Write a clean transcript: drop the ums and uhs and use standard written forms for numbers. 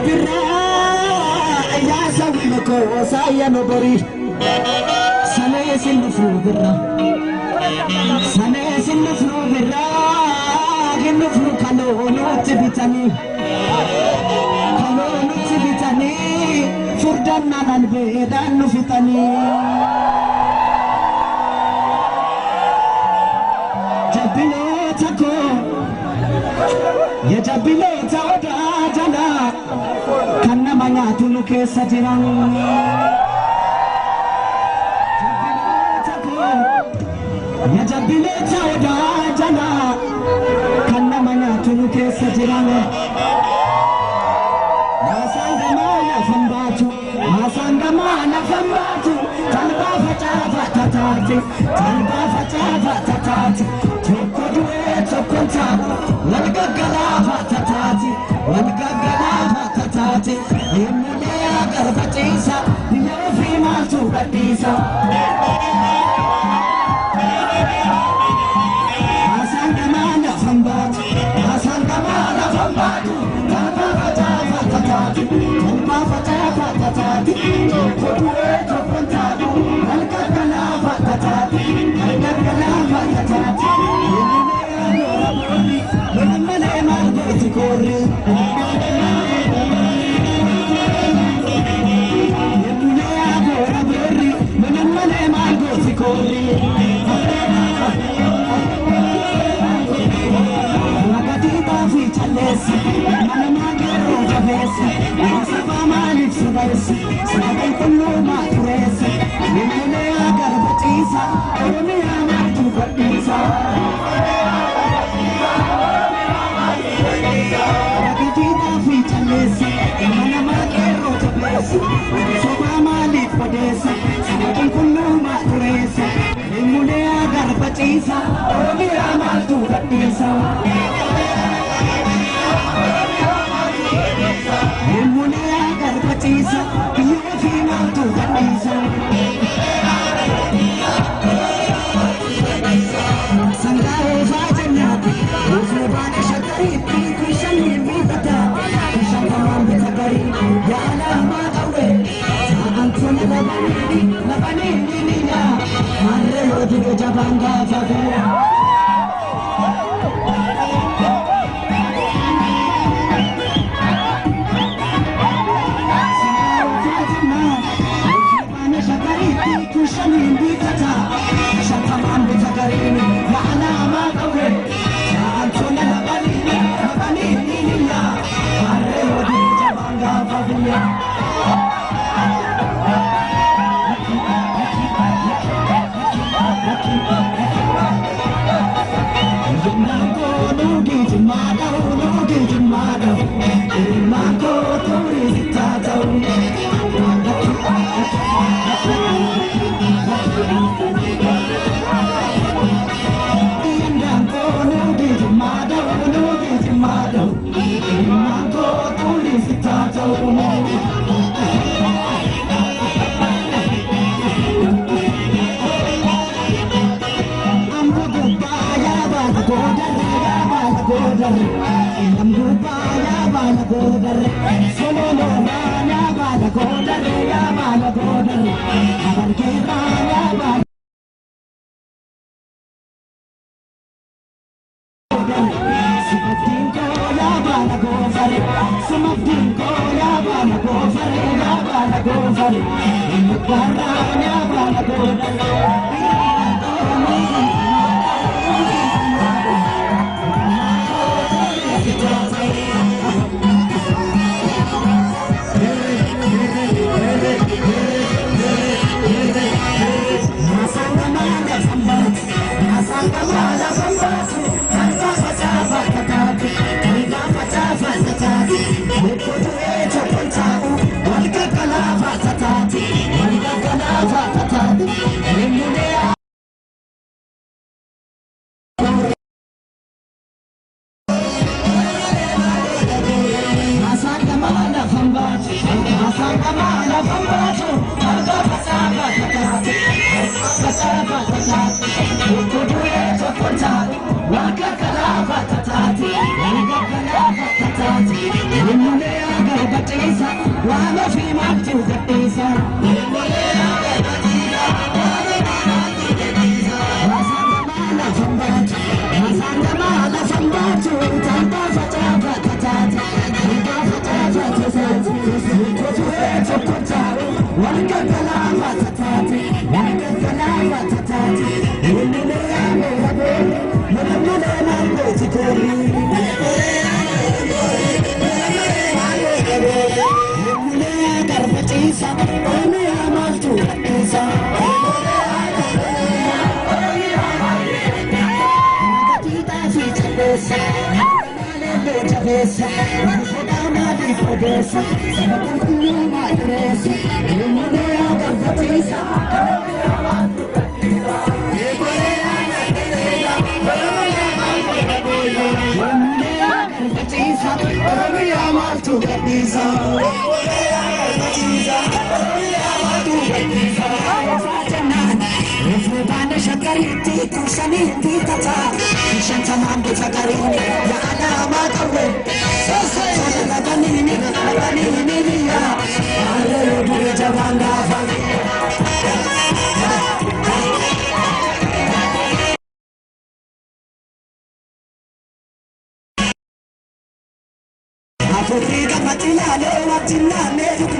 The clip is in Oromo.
birra ya sawi mako saya no bari sane sinfu birra ginfu kalo no tibitani furdanna nan bedan no fitani jabilo tako ya jabilo tawda jana kanna manya tunu ke sajiran ya jabilo tawda jana kanna manya tunu ke sajiran Masangama na fambatu talba fatati tukodwe tokonta walgagala fatati imune garbatisa yofi maltu badisa Masangama na fambatu talba fatati Wama fi matu gatisa Masandamana sambatu Tanta fatata katata Tanta fatata katata Kutu kuta Wakakalama tatati Wakakalama tatati Unile ame rabe Mulamule mambo tikori Isa, Ome Amaltu, Isa, Tita Ficha, Malendo Chavesa, Rufodama di Fodesa, Sabatunuma Teresa, Lumodea Garbatisa, Ome Amaltu, Isa, Rufubana shakariti kushaniti tata Shantamambu fakarini ya alama kawe Sasa laganini ya Alelo dure jabanga fagi Afrika matilale watilale